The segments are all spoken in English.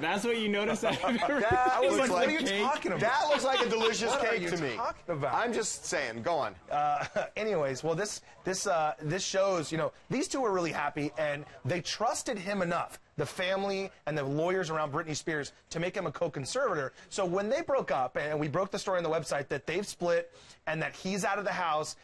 That's what you noticed? That looks like, what are you talking about? That looks like a delicious what cake are you to me. Talking about? I'm just saying. Go on. Anyways, well, this shows, you know, these two were really happy, and they trusted him enough, the family and the lawyers around Britney Spears, to make him a co-conservator. So when they broke up, and we broke the story on the website that they've split and that he's out of the house,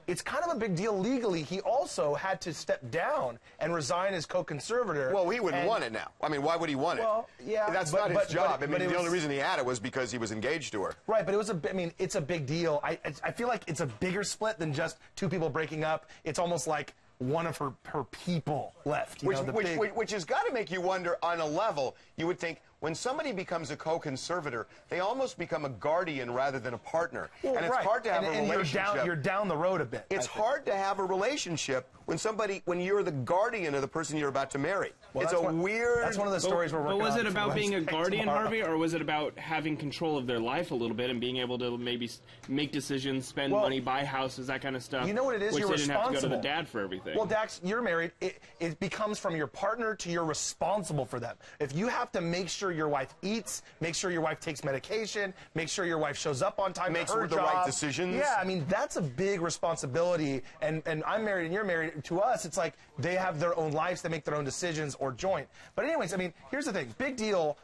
it's kind of a big deal legally. He also had to step down and resign as co-conservator. Well, he wouldn't want it now. I mean, why would he want it? Well, yeah. That's not his job. I mean, the only reason he had it was because he was engaged to her. Right, but it was I mean, it's a big deal. I feel like it's a bigger split than just two people breaking up. It's almost like one of her people left. Which has got to make you wonder on a level. You would think when somebody becomes a co-conservator, they almost become a guardian rather than a partner. Well, and it's hard to have a relationship. You're down the road a bit. It's hard to have a relationship when you're the guardian of the person you're about to marry. Well, it's weird. That's one of the stories we're working on. But was it about being a guardian, tomorrow. Harvey, or was it about having control of their life a little bit and being able to maybe make decisions, spend money, buy houses, that kind of stuff? You know what it is? Which You're they didn't have to go to the responsible. dad for everything. Well, Dax, you're married. It becomes from your partner to you're responsible for them. If you have to make sure your wife eats, make sure your wife takes medication, make sure your wife shows up on time, makes to her the job. right decisions. Yeah, I mean, that's a big responsibility. And I'm married and you're married. To us, it's like they have their own lives, they make their own decisions or joint. But anyways, I mean, here's the thing. Big deal.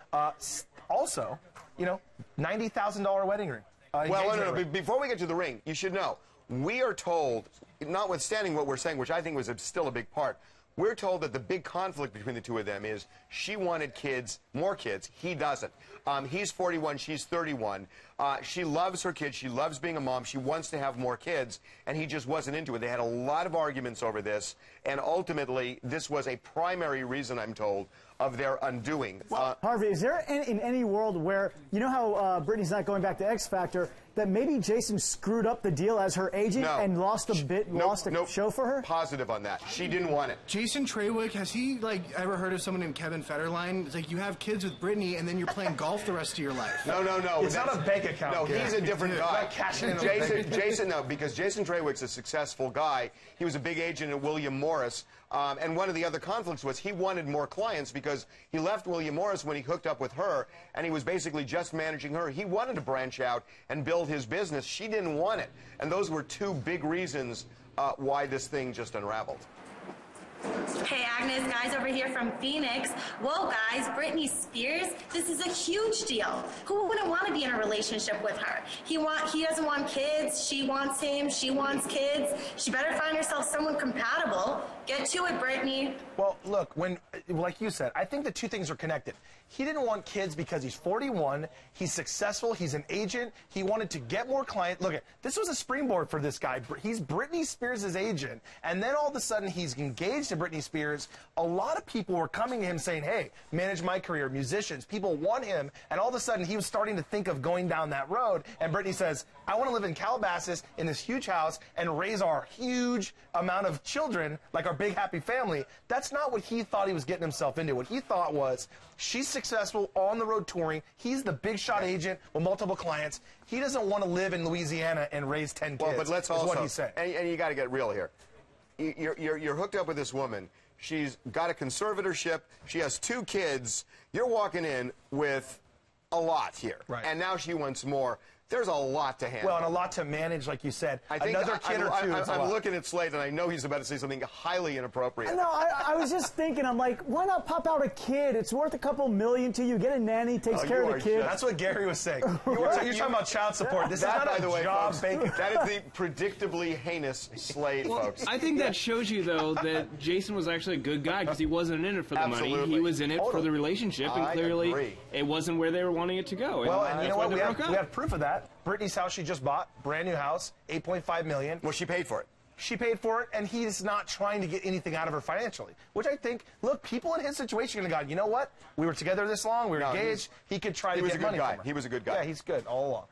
Also, you know, $90,000 wedding ring. Well, no. Before we get to the ring, you should know, we are told, notwithstanding what we're saying, which I think was still a big part, we're told that the big conflict between the two of them is she wanted kids, more kids. He doesn't. He's 41, she's 31. She loves her kids. She loves being a mom. She wants to have more kids, and he just wasn't into it. They had a lot of arguments over this, and ultimately, this was a primary reason, I'm told, of their undoing. Harvey, is there in any world where, you know how Britney's not going back to X Factor, that maybe Jason screwed up the deal as her agent and lost a show for her? Positive on that. She didn't want it. Jason Treywick, has he ever heard of someone named Kevin Federline? It's like you have kids with Britney and then you're playing golf the rest of your life. No. It's not a bank account. No, he's a different guy. Not cashing in Jason, no, because Jason Treywick's a successful guy. He was a big agent at William Morris. And one of the other conflicts was he wanted more clients because he left William Morris when he hooked up with her, and he was basically just managing her. He wanted to branch out and build his business. She didn't want it. And those were two big reasons why this thing just unraveled. Hey Agnes, guys over here from Phoenix. Whoa guys, Britney Spears, this is a huge deal. Who wouldn't want to be in a relationship with her? He doesn't want kids, she wants him, she wants kids. She better find herself someone compatible. Get to it, Britney. Well, look, like you said, I think the two things are connected. He didn't want kids because he's 41, he's successful, he's an agent, he wanted to get more clients. Look, this was a springboard for this guy. He's Britney Spears' agent, and then all of a sudden he's engaged to Britney Spears. A lot of people were coming to him saying, hey, manage my career, musicians, people want him, and all of a sudden he was starting to think of going down that road, and Britney says, I want to live in Calabasas in this huge house and raise our huge amount of children, like our big happy family. That's not what he thought he was getting himself into. What he thought was, she's successful on the road touring. He's the big shot agent with multiple clients. He doesn't want to live in Louisiana and raise 10 kids. Well, but let's also, is what he said. And you got to get real here. You're hooked up with this woman. She's got a conservatorship. She has 2 kids. You're walking in with a lot here. Right. And now she wants more. There's a lot to handle. Well, and a lot to manage, like you said. I think another kid or two. I'm looking at Slade, and I know he's about to say something highly inappropriate. No, I was just thinking, I'm like, why not pop out a kid? It's worth a couple million to you. Get a nanny, takes care of the kid. That's what Gary was saying. You're talking about child support. This is not by the way, job folks, bank. that is the predictably heinous Slade, folks. I think that shows you, though, that Jason was actually a good guy because he wasn't in it for the money. He was in it for the relationship, and clearly it wasn't where they were wanting it to go. Well, and you know what? We broke up. have proof of that. Britney's house she just bought, brand new house, $8.5 million. Well, she paid for it. She paid for it, and he's not trying to get anything out of her financially. Which I think, look, people in his situation are going to go, you know what? We were together this long, we were engaged. He could try to get money from her. He was a good guy. Yeah, he's good all along.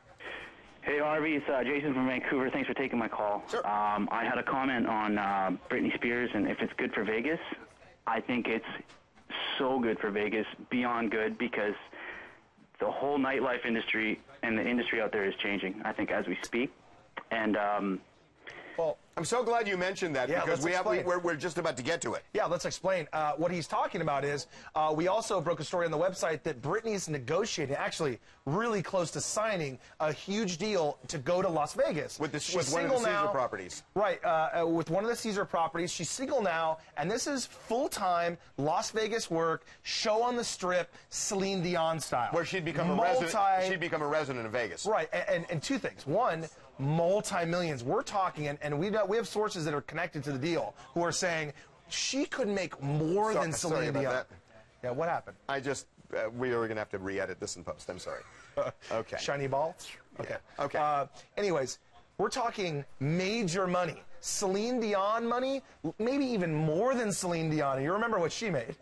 Hey, Harvey, it's Jason from Vancouver. Thanks for taking my call. Sure. I had a comment on Britney Spears and if it's good for Vegas. I think it's so good for Vegas, beyond good, because the whole nightlife industry and the industry out there is changing, I think, as we speak. And Well, I'm so glad you mentioned that because we're just about to get to it. Yeah, let's explain. What he's talking about is we also broke a story on the website that Britney's negotiating, actually really close to signing a huge deal to go to Las Vegas. With one of the Caesar properties. Right, with one of the Caesar properties. She's single now, and this is full-time Las Vegas work, show on the Strip, Celine Dion style. Where she'd become a resident of Vegas. Right, and two things. One, multi-millions. We're talking, and we have sources that are connected to the deal who are saying she could make more than Celine Dion. That. Yeah, what happened? We are going to have to re-edit this in post. I'm sorry. Okay. Shiny ball? Okay. Yeah. Okay. Anyways, we're talking major money. Celine Dion money, maybe even more than Celine Dion. You remember what she made?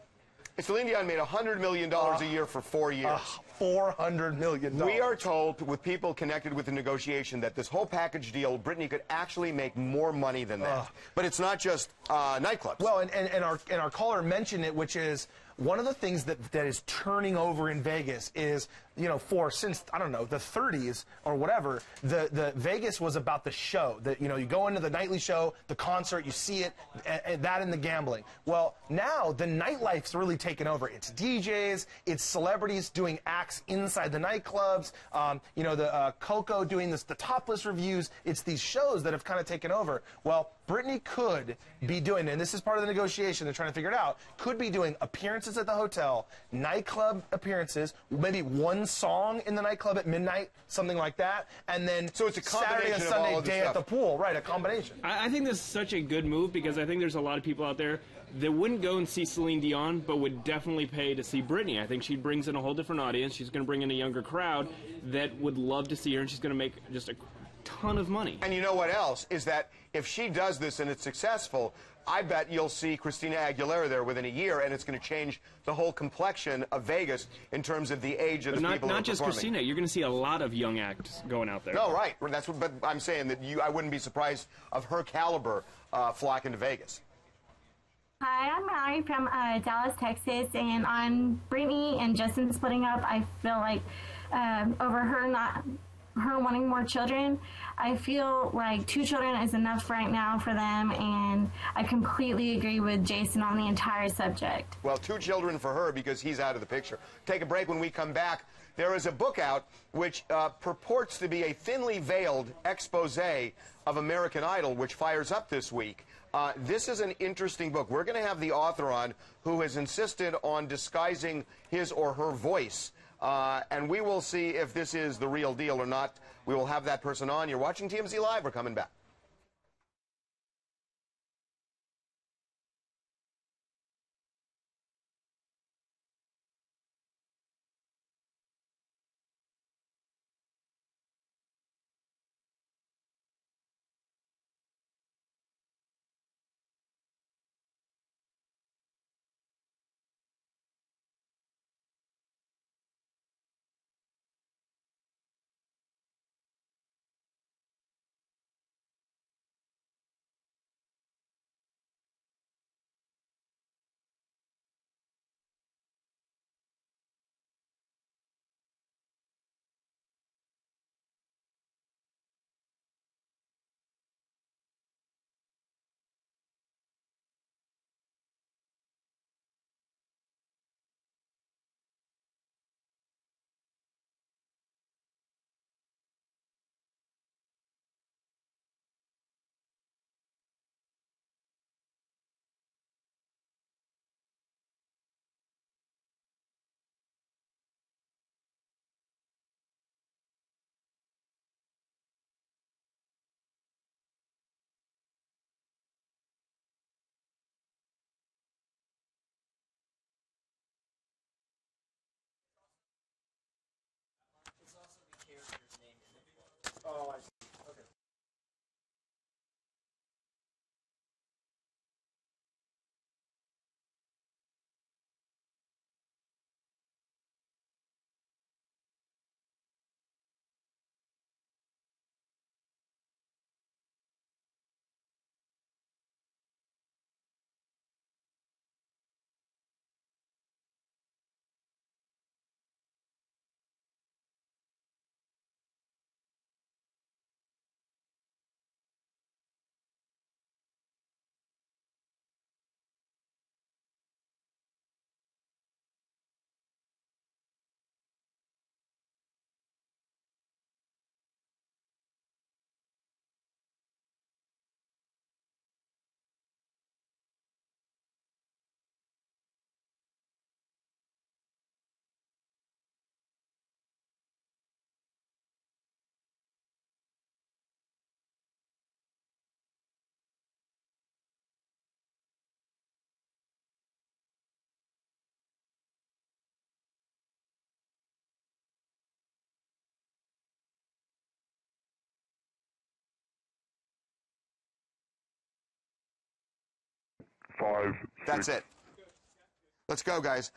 Celine Dion made $100 million a year for 4 years. $400 million. We are told, with people connected with the negotiation, that this whole package deal, Britney could actually make more money than that. But it's not just nightclubs. Well, and our caller mentioned it, which is one of the things that is turning over in Vegas is, you know, since, I don't know, the 30s or whatever, the Vegas was about the show. You know, you go into the nightly show, the concert, you see it, and that and the gambling. Well, now the nightlife's really taken over. It's DJs, it's celebrities doing acts inside the nightclubs, you know, the Coco doing the topless reviews. It's these shows that have kind of taken over. Well, Britney could be doing, and this is part of the negotiation, they're trying to figure it out, could be doing appearances at the hotel, nightclub appearances, maybe one song in the nightclub at midnight, something like that, and then so it's a Saturday and Sunday day at the pool. Right, a combination. I think this is such a good move because I think there's a lot of people out there that wouldn't go and see Celine Dion, but would definitely pay to see Britney. I think she brings in a whole different audience. She's going to bring in a younger crowd that would love to see her, and she's going to make just a ton of money. And you know what else? Is that if she does this and it's successful, I bet you'll see Christina Aguilera there within a year, and it's going to change the whole complexion of Vegas in terms of the age of the people not just performing. Christina. You're going to see a lot of young acts going out there. No, right. That's what. But I'm saying that I wouldn't be surprised of her caliber flocking to Vegas. Hi, I'm Mallory from Dallas, Texas, and on Britney and Justin splitting up, I feel like over her wanting more children, I feel like 2 children is enough right now for them, and I completely agree with Jason on the entire subject. Well, 2 children for her because he's out of the picture. Take a break. When we come back, there is a book out which purports to be a thinly veiled expose of American Idol, which fires up this week. This is an interesting book. We're going to have the author on who has insisted on disguising his or her voice. And we will see if this is the real deal or not. We will have that person on. You're watching TMZ Live. We're coming back. 5, 6. That's it. Let's go, guys.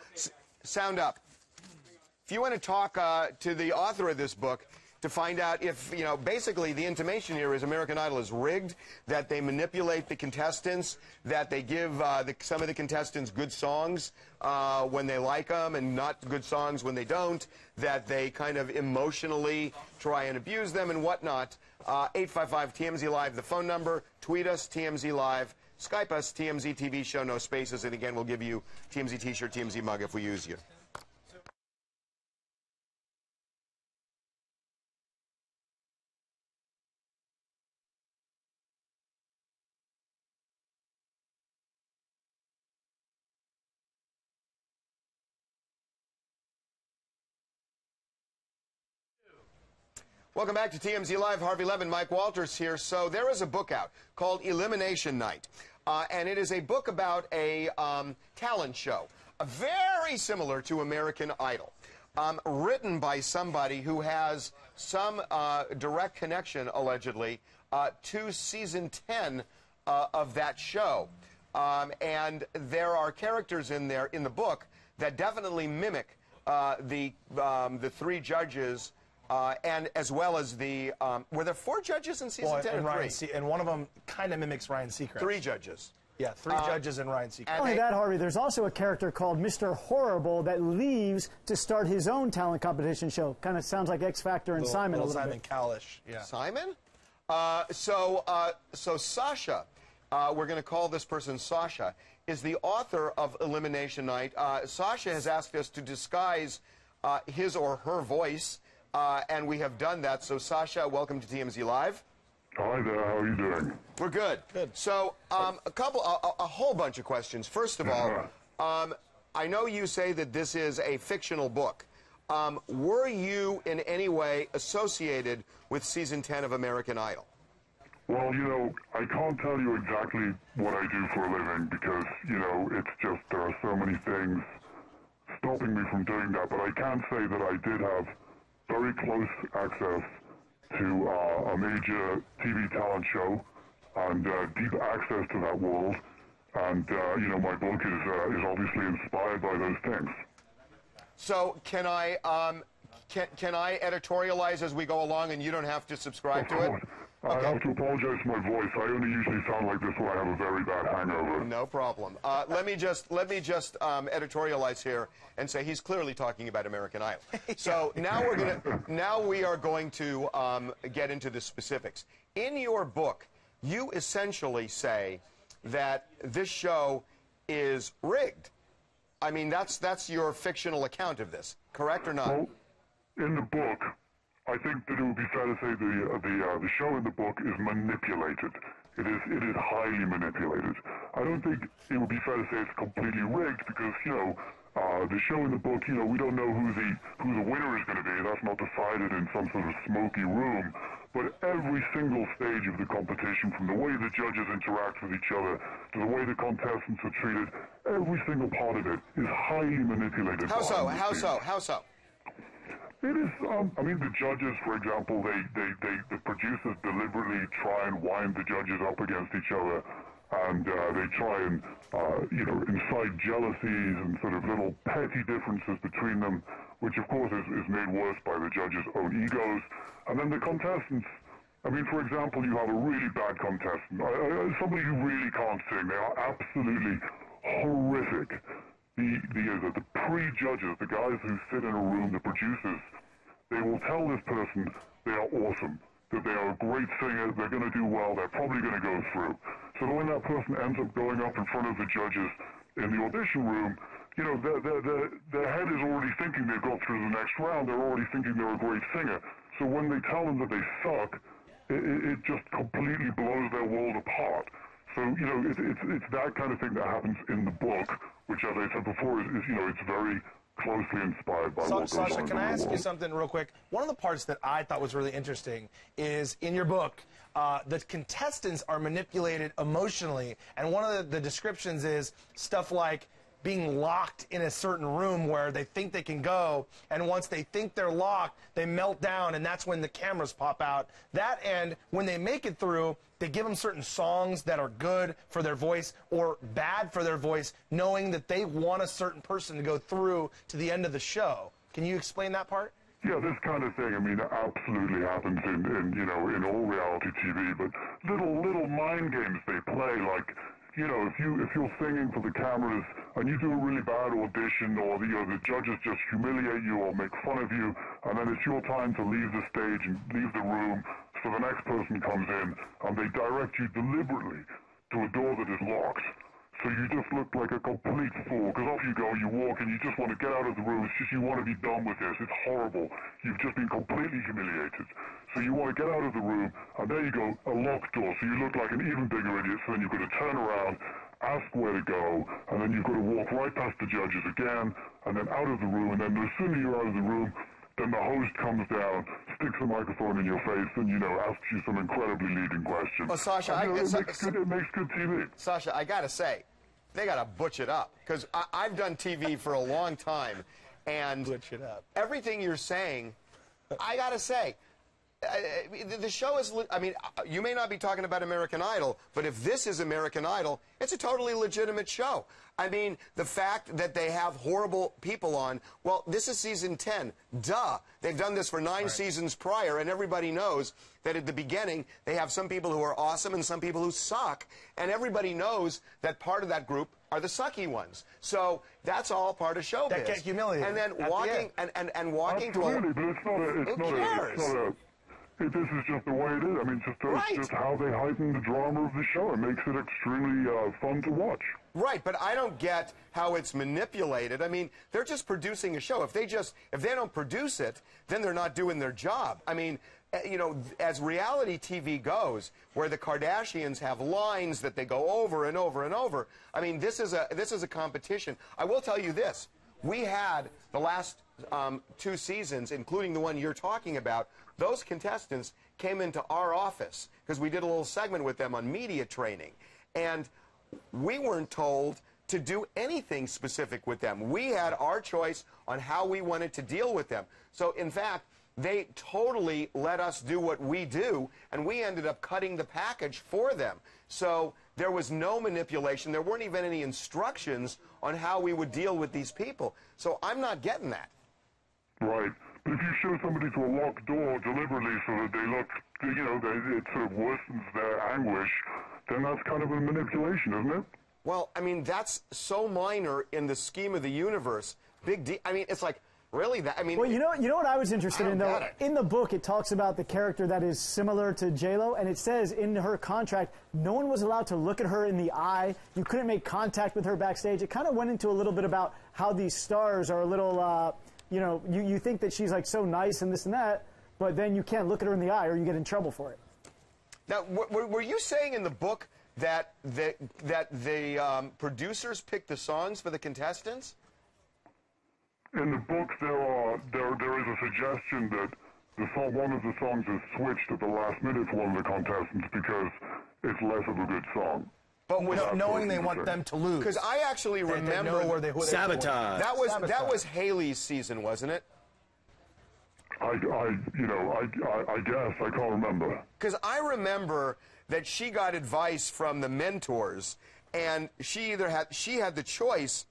Sound up. If you want to talk to the author of this book to find out if, you know, basically the intimation here is American Idol is rigged, that they manipulate the contestants, that they give some of the contestants good songs when they like them and not good songs when they don't, that they kind of emotionally try and abuse them and whatnot. 855-TMZ Live, the phone number. Tweet us, TMZ Live. Skype us, TMZ TV show, no spaces. And again, we'll give you TMZ T-shirt, TMZ mug if we use you. Welcome back to TMZ Live. Harvey Levin, Mike Walters here. So there is a book out called Elimination Night, and it is a book about a talent show, very similar to American Idol, written by somebody who has some direct connection, allegedly, to season 10 of that show. And there are characters in there in the book that definitely mimic the 3 judges. And as well as the, were there 4 judges in season 10 or 3? And one of them kind of mimics Ryan Seacrest. 3 judges. Yeah, 3 judges and Ryan Seacrest. Not only that, Harvey, there's also a character called Mr. Horrible that leaves to start his own talent competition show. Kind of sounds like X Factor and Simon a little Simon bit. Kalish. Yeah. Simon? So Sasha, we're going to call this person Sasha, is the author of Elimination Night. Sasha has asked us to disguise his or her voice. And we have done that. So, Sasha, welcome to TMZ Live. Hi there. How are you doing? We're good. Good. So, a whole bunch of questions. First of all, I know you say that this is a fictional book. Were you in any way associated with season 10 of American Idol? Well, you know, I can't tell you exactly what I do for a living because, you know, it's just there are so many things stopping me from doing that. But I can say that I did have very close access to a major TV talent show and deep access to that world. And, you know, my book is obviously inspired by those things. So can I editorialize as we go along and you don't have to subscribe to it? I have to apologize for my voice. I only usually sound like this when I have a very bad hangover. No problem. Let me just editorialize here and say he's clearly talking about American Idol. So now we are going to get into the specifics. In your book, you essentially say that this show is rigged. I mean, that's your fictional account of this, correct or not? Well, in the book, I think that it would be fair to say the show in the book is manipulated. It is highly manipulated. I don't think it would be fair to say it's completely rigged because, you know, the show in the book, you know, we don't know who the winner is going to be. That's not decided in some sort of smoky room. But every single stage of the competition, from the way the judges interact with each other to the way the contestants are treated, every single part of it is highly manipulated. How so? How so? How so? It is, I mean, the judges, for example, the producers deliberately try and wind the judges up against each other, and they try and, you know, incite jealousies and sort of little petty differences between them, which, of course, is made worse by the judges' own egos. And then the contestants, I mean, for example, you have a really bad contestant, somebody who really can't sing. They are absolutely horrific. The pre-judges, the guys who sit in a room, the producers, they will tell this person they are awesome, that they are a great singer, they're going to do well, they're probably going to go through. So when that person ends up going up in front of the judges in the audition room, you know, their head is already thinking they've got through the next round, they're already thinking they're a great singer. So when they tell them that they suck, it just completely blows their world apart. So, you know, it's that kind of thing that happens in the book, which, as I said before, is you know, it's very closely inspired by what goes on. Sasha, can I ask you something real quick? One of the parts that I thought was really interesting is in your book, the contestants are manipulated emotionally, and one of the descriptions is stuff like being locked in a certain room where they think they can go, and once they think they're locked, they melt down, and that's when the cameras pop out. That, and when they make it through, they give them certain songs that are good for their voice or bad for their voice, knowing that they want a certain person to go through to the end of the show. Can you explain that part? Yeah, this kind of thing, I mean, absolutely happens in all reality TV, but little mind games they play, like, if you're singing for the cameras and you do a really bad audition, or the judges just humiliate you or make fun of you, and then it's your time to leave the stage and leave the room, so the next person comes in and they direct you deliberately to a door that is locked. So you just look like a complete fool, because off you go, you walk, and you just want to get out of the room. It's just you want to be done with this. It's horrible. You've just been completely humiliated. So you want to get out of the room, and there you go, a locked door. So you look like an even bigger idiot. So then you've got to turn around, ask where to go, and then you've got to walk right past the judges again, and then out of the room. And then as soon as you're out of the room, then the host comes down, sticks a microphone in your face, and, asks you some incredibly leading questions. Well, Sasha, it makes good TV. Sasha, I got to say, they got to butch it up, because I've done TV for a long time, and butch it up. Everything you're saying, I got to say, the show is, you may not be talking about American Idol, but if this is American Idol, it's a totally legitimate show. I mean, the fact that they have horrible people on, well, this is season 10. Duh. They've done this for 9 seasons prior, and everybody knows that at the beginning, they have some people who are awesome and some people who suck, and everybody knows that part of that group are the sucky ones. So that's all part of showbiz. That get humiliated. And then walking and walking to a... Absolutely, but it's not a this is just the way it is. I mean, just how they heighten the drama of the show. It makes it extremely fun to watch. Right, but I don't get how it's manipulated. I mean, they're just producing a show. If they don't produce it, then they're not doing their job. I mean, as reality TV goes, where the Kardashians have lines that they go over and over and over. I mean, this is a competition. I will tell you this: we had the last 2 seasons, including the one you're talking about. Those contestants came into our office because we did a little segment with them on media training, and we weren't told to do anything specific with them. We had our choice on how we wanted to deal with them. So, in fact, they totally let us do what we do, and we ended up cutting the package for them. So there was no manipulation. There weren't even any instructions on how we would deal with these people. So I'm not getting that. Right. But if you show somebody to a locked door deliberately so that they look, it sort of worsens their anguish, then that's kind of a manipulation, isn't it? Well, I mean, that's so minor in the scheme of the universe. Big deal. I mean, it's like, really? That, I mean, well, you know what I was interested in, though? In the book, it talks about the character that is similar to J-Lo, and it says in her contract, no one was allowed to look at her in the eye. You couldn't make contact with her backstage. It kind of went into a little bit about how these stars are a little, you think that she's like so nice and this and that, but then you can't look at her in the eye or you get in trouble for it. Now, were you saying in the book that the producers picked the songs for the contestants? In the book, there is a suggestion that one of the songs is switched at the last minute for one of the contestants because it's less of a good song. But knowing they want them to lose. Because I actually remember sabotage. That was Haley's season, wasn't it? I guess I can't remember. Because I remember that she got advice from the mentors, and she had the choice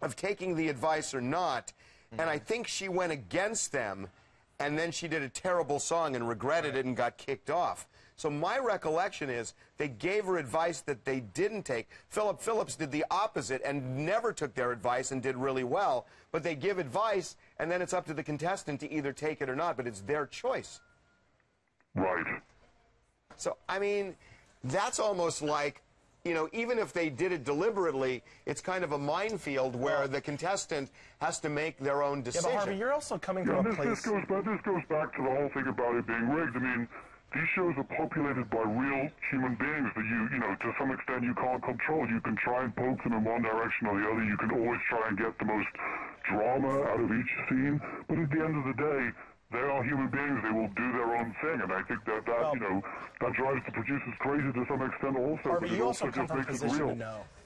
of taking the advice or not, and I think she went against them, and then she did a terrible song and regretted it and got kicked off. So my recollection is they gave her advice that they didn't take. Philip Phillips did the opposite and never took their advice and did really well, but they give advice, and then it's up to the contestant to either take it or not, but it's their choice. Right. So, I mean, that's almost like, even if they did it deliberately, it's kind of a minefield where the contestant has to make their own decision. Yeah, but Harvey, you're also coming from a place... This goes back to the whole thing about it being rigged. I mean, these shows are populated by real human beings that to some extent you can't control. You can try and poke them in one direction or the other. You can always try and get the most drama out of each scene. But at the end of the day, they are human beings. They will do their own thing, and I think that drives the producers crazy to some extent also. But you also just makes it real.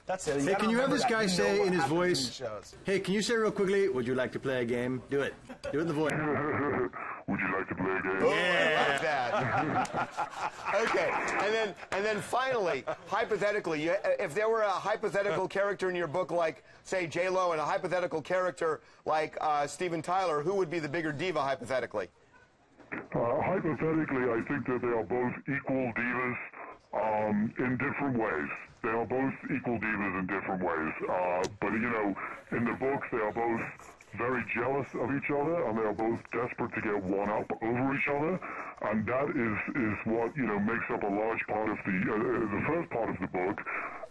That's it. Hey, can you have this guy say in his voice, hey, can you say real quickly, would you like to play a game? Do it. Do it in the voice. Would you like to play a game? Oh, I like that. Okay, and then finally, hypothetically, if there were a hypothetical character in your book like, say, J-Lo, and a hypothetical character like Steven Tyler, who would be the bigger diva hypothetically? Hypothetically, I think that they are both equal divas in different ways. They are both equal divas in different ways. But, you know, in the books, they are both very jealous of each other, and they are both desperate to get one up over each other. And that is what, you know, makes up a large part of the first part of the book.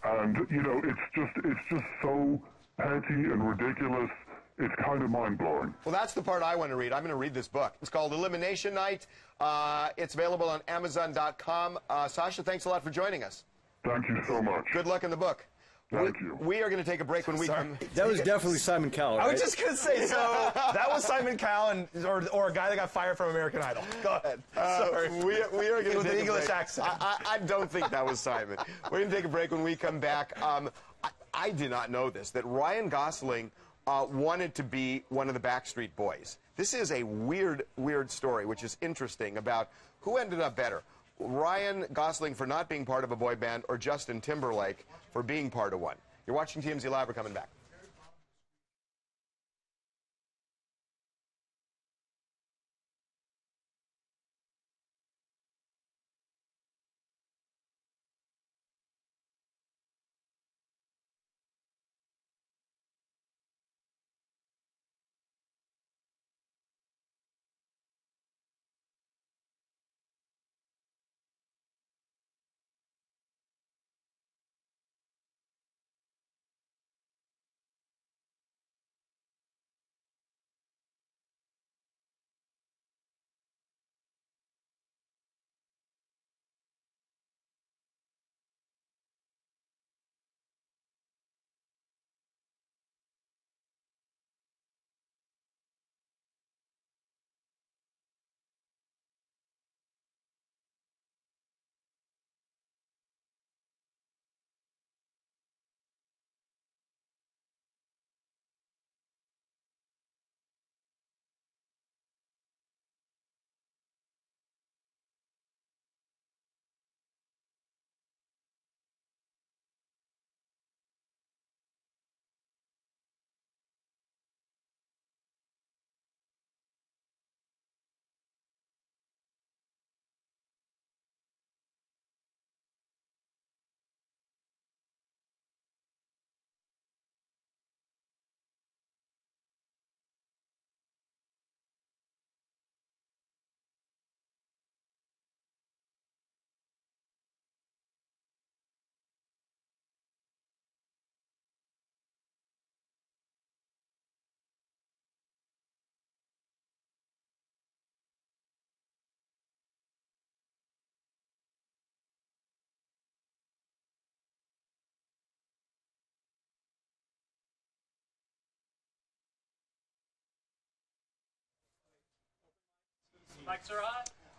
And, you know, it's just so petty and ridiculous. It's kind of mind-blowing. Well, that's the part I want to read. I'm going to read this book. It's called Elimination Night. It's available on Amazon.com. Sasha, thanks a lot for joining us. Thank you so much. Good luck in the book. Thank you. We are going to take a break when we come. That was definitely Simon Cowell, right? I was just going to say, so that was Simon Cowell, or a guy that got fired from American Idol. Go ahead. Sorry. We are going to with take the a English break. accent. I don't think that was Simon. We're going to take a break when we come back. I did not know this, that Ryan Gosling wanted to be one of the Backstreet Boys. This is a weird story, which is interesting, about who ended up better. Ryan Gosling for not being part of a boy band, or Justin Timberlake for being part of one. You're watching TMZ Live. We're coming back.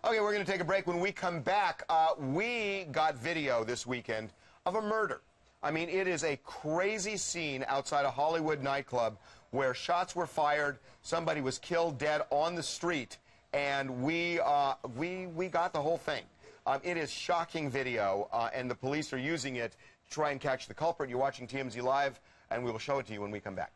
Okay, we're going to take a break. When we come back, we got video this weekend of a murder. I mean, it is a crazy scene outside a Hollywood nightclub where shots were fired, somebody was killed dead on the street, and we got the whole thing. It is shocking video, and the police are using it to try and catch the culprit. You're watching TMZ Live, and we will show it to you when we come back.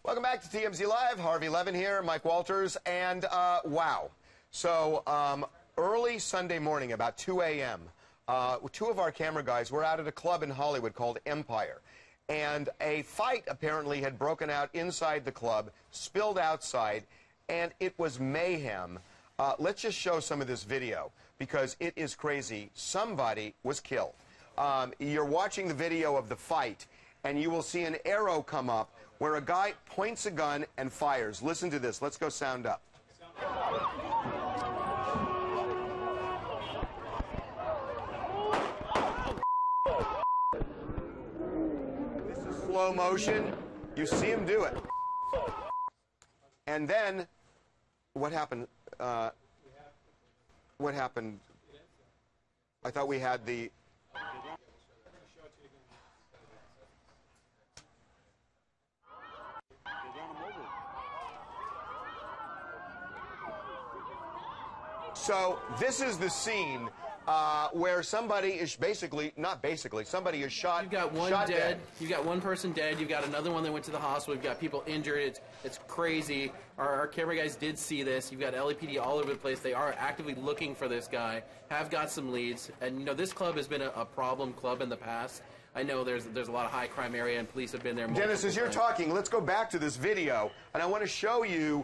Welcome back to TMZ Live. Harvey Levin here, Mike Walters, and wow. So early Sunday morning, about 2 a.m., two of our camera guys were out at a club in Hollywood called Empire. And a fight apparently had broken out inside the club, spilled outside, and it was mayhem. Let's just show some of this video because it is crazy. Somebody was killed. You're watching the video of the fight, and you will see an arrow come up where a guy points a gun and fires. Listen to this. Let's go sound up. This is slow motion. You see him do it. And then, what happened? What happened? I thought we had the... So this is the scene where somebody is somebody is shot. You've got one dead. You've got one person dead. You've got another one that went to the hospital. You've got people injured. It's crazy. Our camera guys did see this. You've got LAPD all over the place. They are actively looking for this guy. Have got some leads. And you know this club has been a problem club in the past. I know there's a lot of high crime area and police have been there. Dennis, as you're talking, let's go back to this video, and I want to show you.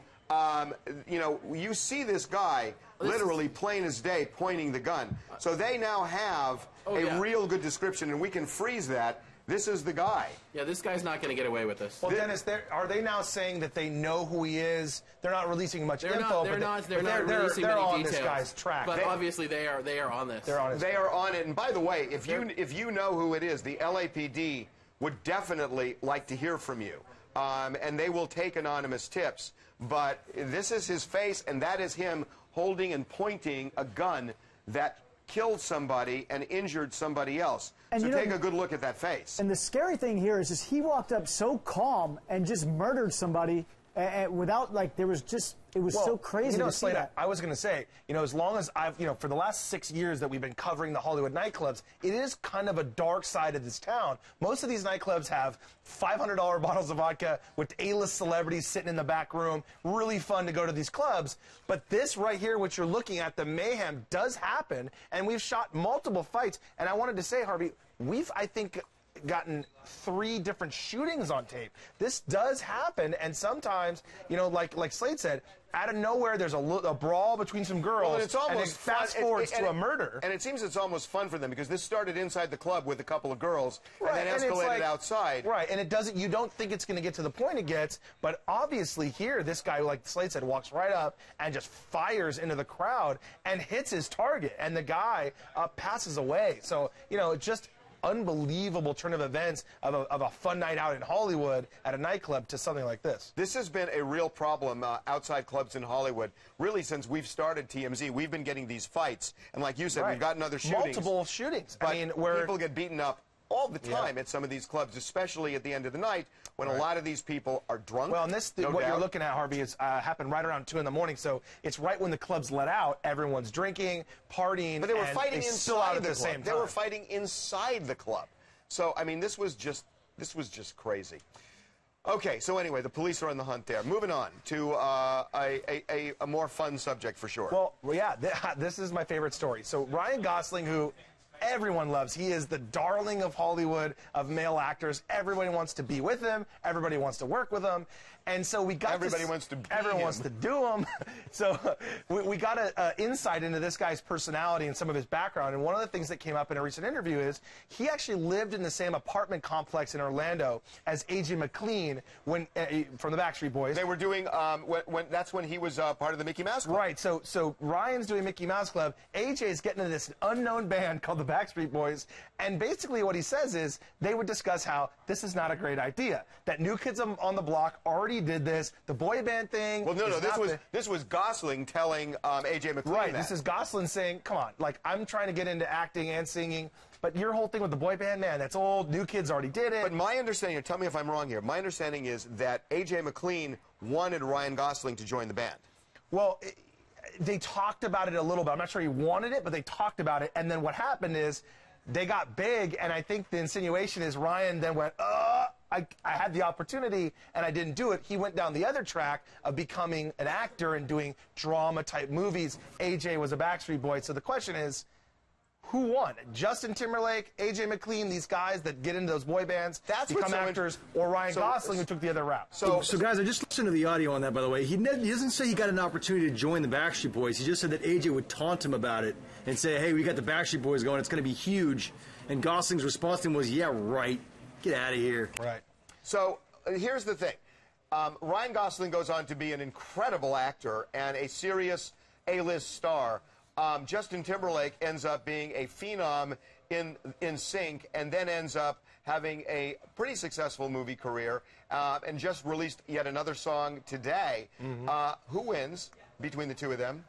You know, you see this guy literally plain as day pointing the gun. So they now have a real good description, and we can freeze that. This is the guy. Yeah, this guy's not going to get away with this. Well, Dennis, are they now saying that they know who he is? They're not releasing much info. They're not releasing they're many on details. This guy's track. But obviously they are on this. They're on. They are on it. And by the way, if you know who it is, the LAPD would definitely like to hear from you, and they will take anonymous tips. But this is his face, and that is him holding and pointing a gun that killed somebody and injured somebody else. And so take a good look at that face. And the scary thing here is just he walked up so calm and just murdered somebody without, like, it was so crazy to see that. I was going to say, you know, as long as for the last 6 years that we've been covering the Hollywood nightclubs, it is kind of a dark side of this town. Most of these nightclubs have $500 bottles of vodka with A-list celebrities sitting in the back room. Really fun to go to these clubs. But this right here, what you're looking at, the mayhem, does happen. And we've shot multiple fights. And I wanted to say, Harvey, I think, gotten 3 different shootings on tape. This does happen, and sometimes, you know, like Slade said, out of nowhere there's a brawl between some girls, and it's almost fast forwards to a murder. And it seems it's almost fun for them because this started inside the club with a couple of girls, right, and then escalated outside. Right, and you don't think it's going to get to the point it gets, but obviously here, this guy, like Slade said, walks right up and just fires into the crowd and hits his target, and the guy passes away. So, you know, just unbelievable turn of events of a fun night out in Hollywood at a nightclub to something like this. This has been a real problem outside clubs in Hollywood. Really, since we've started TMZ, we've been getting these fights. And like you said, we've gotten other shootings. Multiple shootings. But people get beaten up all the time at some of these clubs, especially at the end of the night when a lot of these people are drunk. Well, and what you're looking at, Harvey, is happened right around 2 in the morning. So it's right when the club's let out. Everyone's drinking, partying, but they were fighting inside at the same time. They were fighting inside the club. So I mean, this was just crazy. Okay, so anyway, the police are on the hunt there. Moving on to a more fun subject for sure. Well, yeah, this is my favorite story. So Ryan Gosling, who everyone loves. He is the darling of Hollywood, of male actors. Everybody wants to be with him. Everybody wants to work with him. And so we got Everybody wants to be Everyone wants to do him. So we got an insight into this guy's personality and some of his background. And one of the things that came up in a recent interview is he actually lived in the same apartment complex in Orlando as AJ McLean from the Backstreet Boys. They were doing, that's when he was part of the Mickey Mouse Club. Right. So Ryan's doing Mickey Mouse Club. AJ's getting into this unknown band called the Backstreet Boys. And basically what he says is they would discuss how this is not a great idea. That New Kids on the Block already did this. The boy band thing. Well, no, this was Gosling telling AJ McLean Right, this is Gosling saying, come on, like, I'm trying to get into acting and singing, but your whole thing with the boy band, man, that's old. New Kids already did it. But my understanding, tell me if I'm wrong here, my understanding is that AJ McLean wanted Ryan Gosling to join the band. Well, they talked about it a little bit. I'm not sure he wanted it, but they talked about it. And then what happened is they got big, and I think the insinuation is Ryan then went, I had the opportunity and I didn't do it. He went down the other track of becoming an actor and doing drama-type movies. AJ was a Backstreet Boy. So the question is, who won? Justin Timberlake, AJ McLean, these guys that get into those boy bands, become actors, or Ryan Gosling, who took the other route? So guys, I just listened to the audio on that, by the way. He doesn't say he got an opportunity to join the Backstreet Boys. He just said that AJ would taunt him about it and say, hey, we got the Backstreet Boys going. It's going to be huge. And Gosling's response to him was, yeah, right. Get out of here. Right. So here's the thing. Ryan Gosling goes on to be an incredible actor and a serious A-list star. Justin Timberlake ends up being a phenom in sync and then ends up having a pretty successful movie career and just released yet another song today. Who wins between the two of them?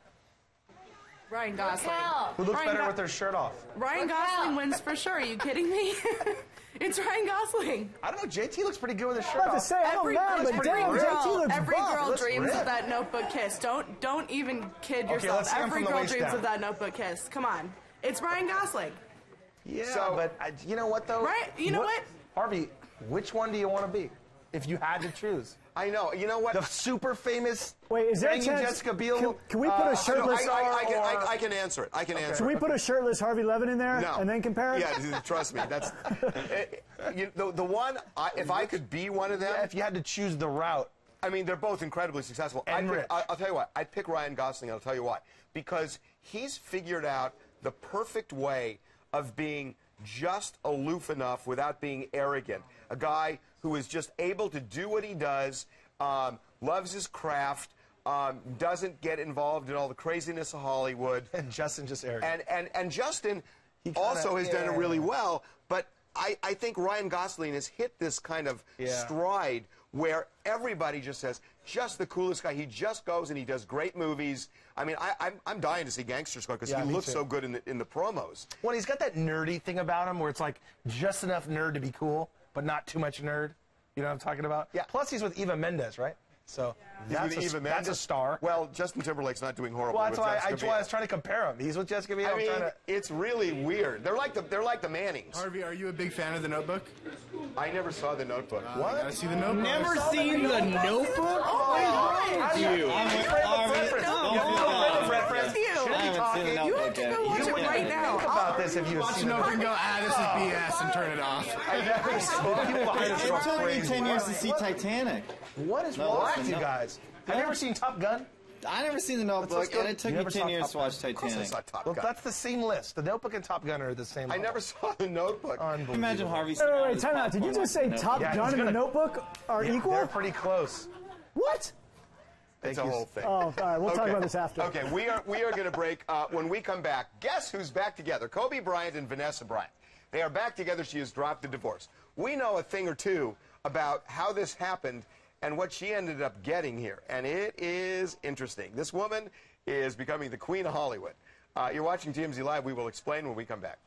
Ryan Gosling. Who looks better with their shirt off? Ryan Gosling wins for sure. Are you kidding me? It's Ryan Gosling. I don't know. JT looks pretty good with his shirt I was about off. to say, I don't know, but damn, JT looks Every buff. girl Looks dreams ripped. of that Notebook kiss. Don't even kid Okay, yourself. let's see him Every from the girl waist dreams down. of that Notebook kiss. Come on. It's Ryan Gosling. Yeah, but you know what, though? Right? You know what? Harvey, which one do you want to be if you had to choose? I know. You know what? The super famous Wait, is there a banging chance? Jessica Biel? Can we put a shirtless? I can answer it. I can answer Can we it. put a shirtless Harvey Levin in there No. and then compare it? Yeah, trust me. That's the one. If I could be one of them, Yeah, if you had to choose the route. I mean, they're both incredibly successful. And rich. I'll tell you what. I'd pick Ryan Gosling. I'll tell you why. Because he's figured out the perfect way of being just aloof enough without being arrogant. A guy who is just able to do what he does, loves his craft, doesn't get involved in all the craziness of Hollywood. And Justin just arrogant. And Justin also has done it really well, but I think Ryan Gosling has hit this kind of stride where everybody just says, just the coolest guy. He just goes and he does great movies. I mean, I'm dying to see Gangster Squad because he looks so good in the promos. Well, he's got that nerdy thing about him where it's like just enough nerd to be cool, but not too much nerd. You know what I'm talking about? Yeah. Plus, he's with Eva Mendes, right? So that's a star. Well, Justin Timberlake's not doing horrible. Well, that's with why Jessica I was trying to compare him. He's with Jessica Biel. I mean, it's really weird. They're like the Mannings. Harvey, are you a big fan of The Notebook? I never saw The Notebook. What? Gotta see The Notebook. Never seen The Notebook? What is wrong with you? You have to go watch it right now. Think about this if you Watch The Notebook and go, this is BS, and turn it off. People behind us It are took me crazy. 10 years to see Titanic. What is wrong with you guys? Have you ever seen Top Gun? I never seen The Notebook, and it took me 10 years to watch Of course I Titanic. saw Top Well, Gun. that's the same list. The Notebook and Top Gun are the same. I never saw The Notebook. Imagine Harvey. Wait, time out. Did you just say Top Gun and The Notebook are equal? They're pretty close. What? It's a whole thing. Oh, all right. We'll talk about this after. Okay, we are going to break. When we come back, guess who's back together? Kobe Bryant and Vanessa Bryant. They are back together. She has dropped the divorce. We know a thing or two about how this happened and what she ended up getting here, and it is interesting. This woman is becoming the queen of Hollywood. You're watching TMZ Live. We will explain when we come back.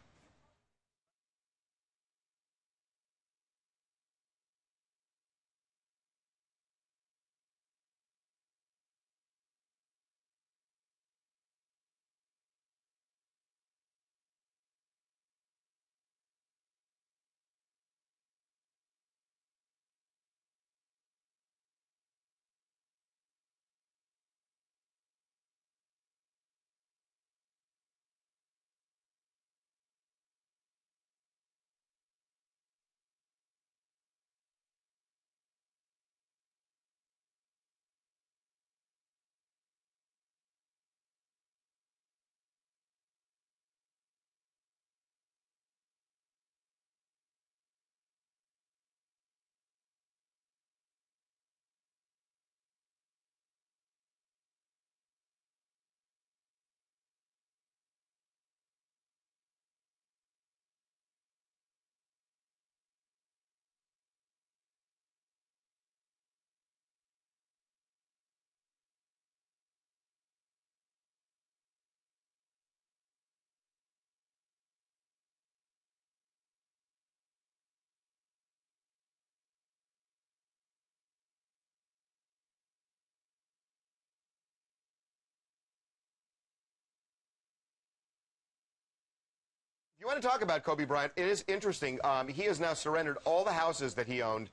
You want to talk about Kobe Bryant? It is interesting. He has now surrendered all the houses that he owned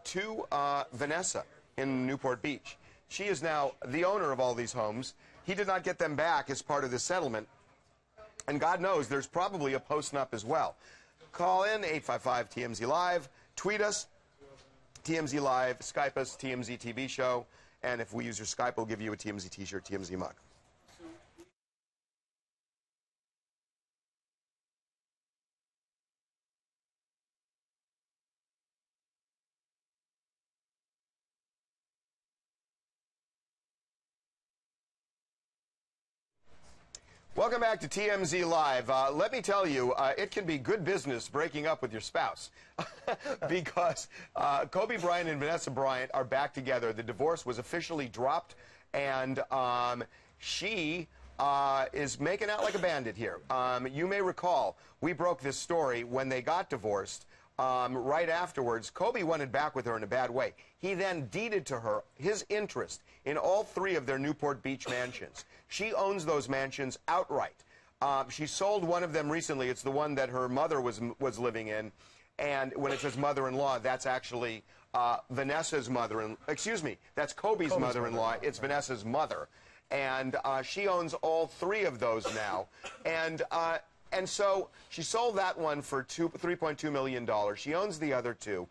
to Vanessa in Newport Beach. She is now the owner of all these homes. He did not get them back as part of this settlement. And God knows there's probably a post-nup as well. Call in 855-TMZ Live. Tweet us, TMZ Live. Skype us, TMZ TV Show. And if we use your Skype, we'll give you a TMZ T-shirt, TMZ mug. Welcome back to TMZ Live. Let me tell you, it can be good business breaking up with your spouse because Kobe Bryant and Vanessa Bryant are back together. The divorce was officially dropped, and she is making out like a bandit here. You may recall, we broke this story when they got divorced. Right afterwards, Kobe wanted back with her in a bad way. He then deeded to her his interest in all 3 of their Newport Beach mansions. She owns those mansions outright. She sold one of them recently. It's the one that her mother was living in. And when it says mother-in-law, that's actually Vanessa's mother-in-law. Excuse me, that's Kobe's mother-in-law. It's Vanessa's mother. And she owns all 3 of those now. And so she sold that one for $3.2 million. She owns the other 2.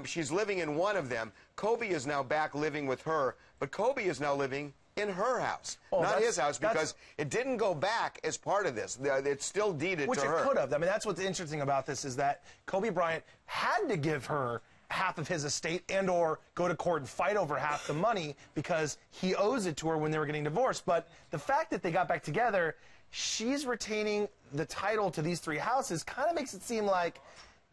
She's living in one of them. Kobe is now back living with her, but Kobe is now living in her house, not his house, because it didn't go back as part of this. It's still deeded to her. Which it could have. I mean, that's what's interesting about this is that Kobe Bryant had to give her half of his estate and or go to court and fight over half the money because he owes it to her when they were getting divorced. But the fact that they got back together, she's retaining the title to these 3 houses kind of makes it seem like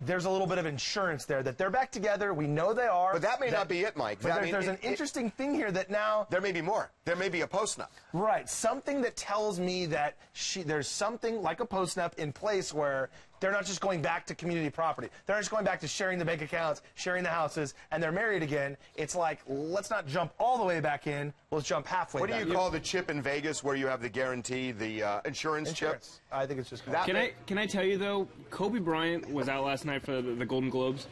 there's a little bit of insurance there, that they're back together. We know they are. But that may not be it, Mike. But there's an interesting thing here that now... There may be more. There may be a post-nup. Right. Something that tells me that there's something like a post-nup in place where they're not just going back to community property. They're not just going back to sharing the bank accounts, sharing the houses, and they're married again. It's like, let's not jump all the way back in. Let's jump halfway back. What do you call the chip in Vegas where you have the guarantee, the insurance chip? I think it's just... Can I tell you, though, Kobe Bryant was out last night for the Golden Globes.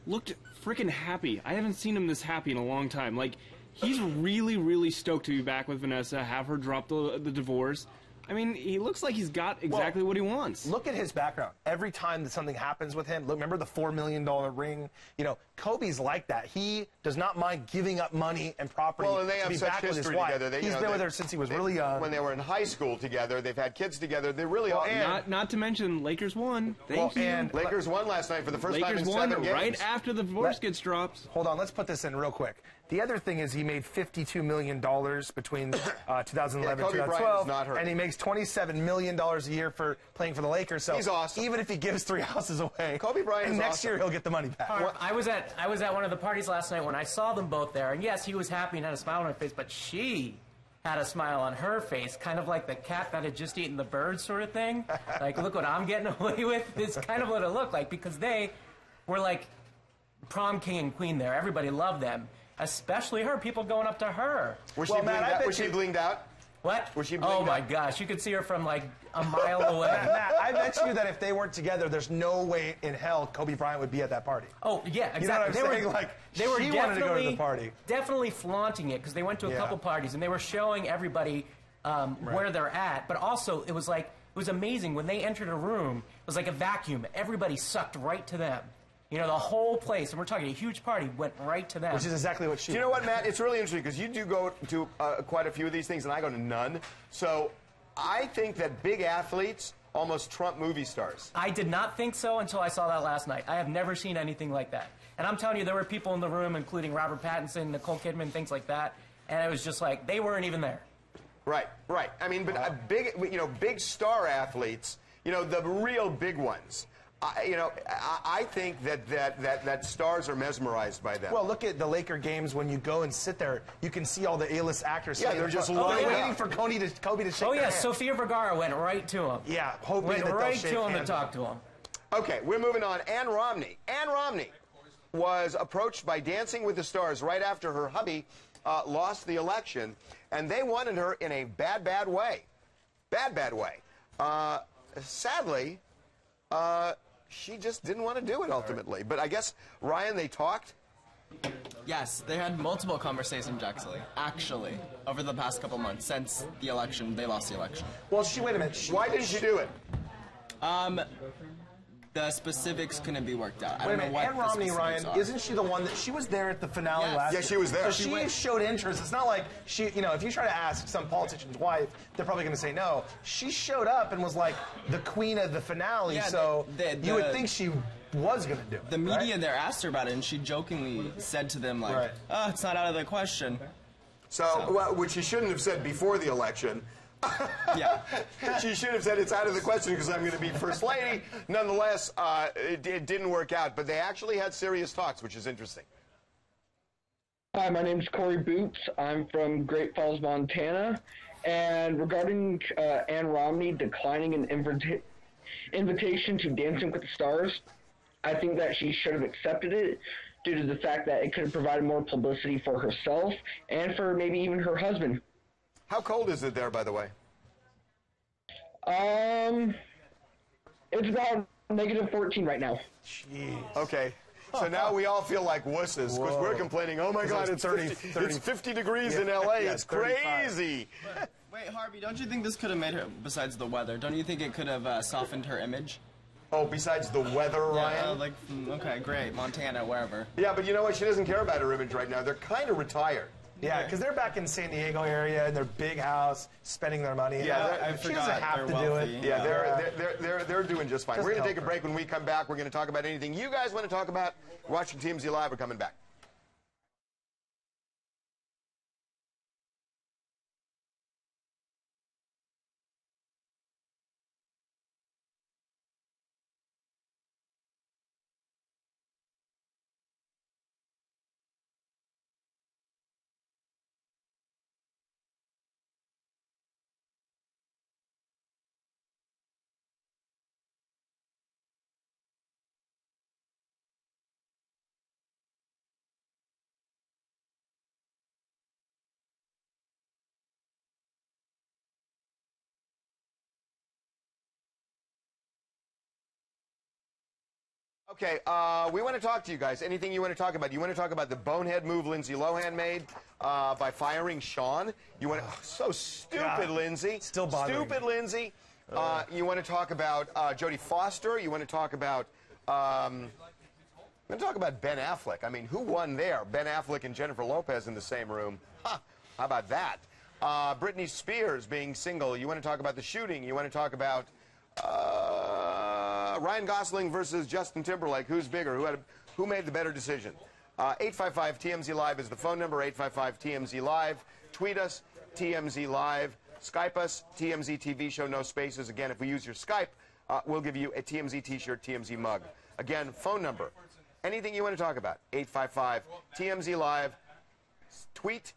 Looked freaking happy. I haven't seen him this happy in a long time. Like, he's really, really stoked to be back with Vanessa, have her drop the divorce. I mean, he looks like he's got exactly what he wants. Look at his background. Every time that something happens with him, look, remember the $4 million ring? You know, Kobe's like that. He does not mind giving up money and property and they to have be such back with his history wife. together. He's been with her since he was really young. When they were in high school together, they've had kids together. They really are. Not to mention, Lakers won. Thank you. And Lakers won last night for the first time in 7 games. Right after the divorce gets dropped. Hold on, let's put this in real quick. The other thing is he made $52 million between 2011 and 2012, and he makes $27 million a year for playing for the Lakers. So he's awesome. Even if he gives 3 houses away, Kobe Bryant and is next year he'll get the money back. Well, I was at one of the parties last night when I saw them both there, and yes, he was happy and had a smile on her face, but she had a smile on her face, kind of like the cat that had just eaten the bird sort of thing. Like, look what I'm getting away with. It's kind of what it looked like, because they were like prom king and queen there. Everybody loved them. Especially her, people going up to her. Was she blinged out? What? Was she blinged Oh my out? gosh, you could see her from like a mile away. Matt, I bet you that if they weren't together, there's no way in hell Kobe Bryant would be at that party. Oh yeah, exactly. You know what I'm saying? They were she wanted to go to the party. Definitely flaunting it because they went to a couple parties and they were showing everybody where they're at. But also, it was amazing when they entered a room. It was like a vacuum. Everybody sucked right to them. You know, the whole place, and we're talking a huge party, went right to them. Which is exactly what she did. You know what, Matt? It's really interesting because you do go to quite a few of these things, and I go to none. So I think that big athletes almost trump movie stars. I did not think so until I saw that last night. I have never seen anything like that. And I'm telling you, there were people in the room, including Robert Pattinson, Nicole Kidman, things like that, and it was just like, they weren't even there. Right, right. I mean, but big star athletes, the real big ones. I think that stars are mesmerized by them. Well, look at the Laker games. When you go and sit there, you can see all the A-list actors. Yeah, they're just waiting for Kobe to shake Oh their yeah, hand. Sofia Vergara went right to him. Yeah, hoping went that right they'll shake to him hands. and talk to him. Okay, we're moving on. Ann Romney. Ann Romney was approached by Dancing with the Stars right after her hubby lost the election, and they wanted her in a bad way. Bad way. Sadly, she just didn't want to do it ultimately. But I guess, Ryan, they talked? Yes, they had multiple conversations, actually, over the past couple months since the election. They lost the election. Well, wait a minute. Why didn't she do it? The specifics couldn't be worked out. Wait a minute, Ann Romney, Ryan, isn't she the one that she was there at the finale last year? Yeah, she was there. So she showed interest. It's not like she, you know, if you try to ask some politician's wife, they're probably going to say no. She showed up and was like the queen of the finale, Yeah, so you would think she was going to do it. The media there asked her about it, and she jokingly said to them, like, oh, it's not out of the question. So. Well, which she shouldn't have said before the election. Yeah. She should have said it's out of the question because I'm going to be First Lady. Nonetheless, it didn't work out, but they actually had serious talks, which is interesting. Hi, my name's Corey Boots. I'm from Great Falls, Montana. And regarding Ann Romney declining an invitation to Dancing with the Stars, I think that she should have accepted it due to the fact that it could have provided more publicity for herself and for maybe even her husband. How cold is it there, by the way? It's about -14 right now. Jeez. Okay. So now we all feel like wusses because we're complaining, oh my God, it's 50 degrees in LA. It's crazy. Wait, Harvey, don't you think this could have made her, besides the weather, don't you think it could have softened her image? Oh, besides the weather, Ryan? Like, okay, great, Montana, wherever. Yeah, but you know what? She doesn't care about her image right now. They're kind of retired. Yeah, because they're back in San Diego area in their big house, spending their money. Yeah, she doesn't have to do it. Yeah, they're doing just fine. We're going to take a break. When we come back, we're going to talk about anything you guys want to talk about. Watching TMZ Live. We're coming back. Okay, we want to talk to you guys. Anything you want to talk about? You want to talk about the bonehead move Lindsay Lohan made by firing Sean? You want to, so stupid, Lindsay. Still bothering Stupid, me. Lindsay. You want to talk about Jodie Foster. You want to talk about, I'm going to talk about Ben Affleck. I mean, who won there? Ben Affleck and Jennifer Lopez in the same room. Huh, how about that? Britney Spears being single. You want to talk about the shooting. You want to talk about Ryan Gosling versus Justin Timberlake. Who's bigger? Who made the better decision? 855-TMZ Live is the phone number, 855-TMZ Live. Tweet us, TMZ Live. Skype us, TMZ TV show, no spaces. Again, if we use your Skype, we'll give you a TMZ t-shirt, TMZ mug. Again, phone number. Anything you want to talk about, 855-TMZ Live. Tweet,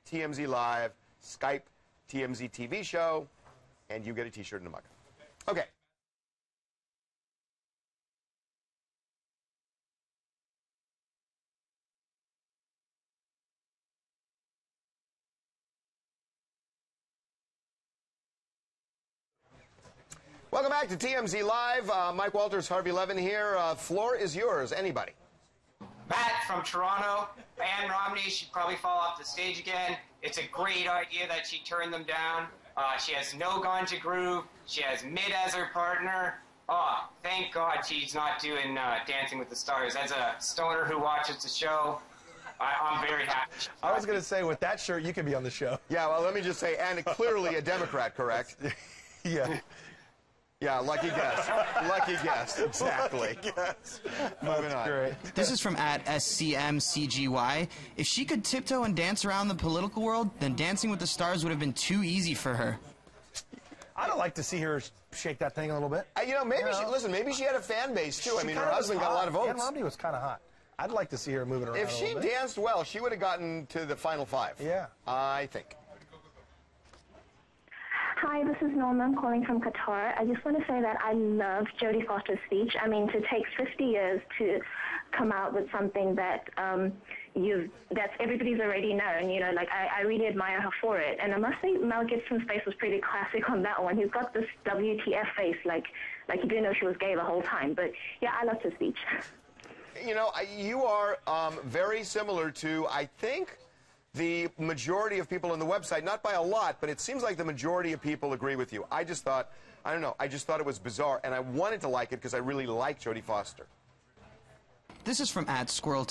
TMZ Live. Skype, TMZ TV show. And you get a t-shirt and a mug. Okay. Welcome back to TMZ Live. Mike Walters, Harvey Levin here. Floor is yours. Anybody? Matt from Toronto. Ann Romney should probably fall off the stage again. It's a great idea that she turned them down. She has no ganja groove. She has Mid as her partner. Oh, thank God she's not doing Dancing with the Stars. As a stoner who watches the show, I'm very happy. I was going to say, with that shirt, you could be on the show. Yeah, well, let me just say, Ann, clearly a Democrat, correct? Yeah. Yeah, lucky guess. Lucky guess. Exactly. Lucky guess. Moving on. Great. This is from @SCMCGY. If she could tiptoe and dance around the political world, then Dancing with the Stars would have been too easy for her. I'd like to see her shake that thing a little bit. You know, maybe maybe she had a fan base too. I mean, her husband got a lot of votes. Ann Romney was kind of hot. I'd like to see her moving around. If she danced well, she would have gotten to the final five. Yeah. I think. Hi, this is Norma. I'm calling from Qatar. I just want to say that I love Jodie Foster's speech. I mean, to take 50 years to come out with something that, that's everybody's already known, you know, like I really admire her for it. And I must say Mel Gibson's face was pretty classic on that one. He's got this WTF face, like he didn't know she was gay the whole time. But yeah, I loved his speech. You know, you are very similar to, I think, the majority of people on the website, not by a lot, but it seems like the majority of people agree with you. I just thought, I don't know, I just thought it was bizarre, and I wanted to like it because I really like Jodie Foster. This is from @Squirrel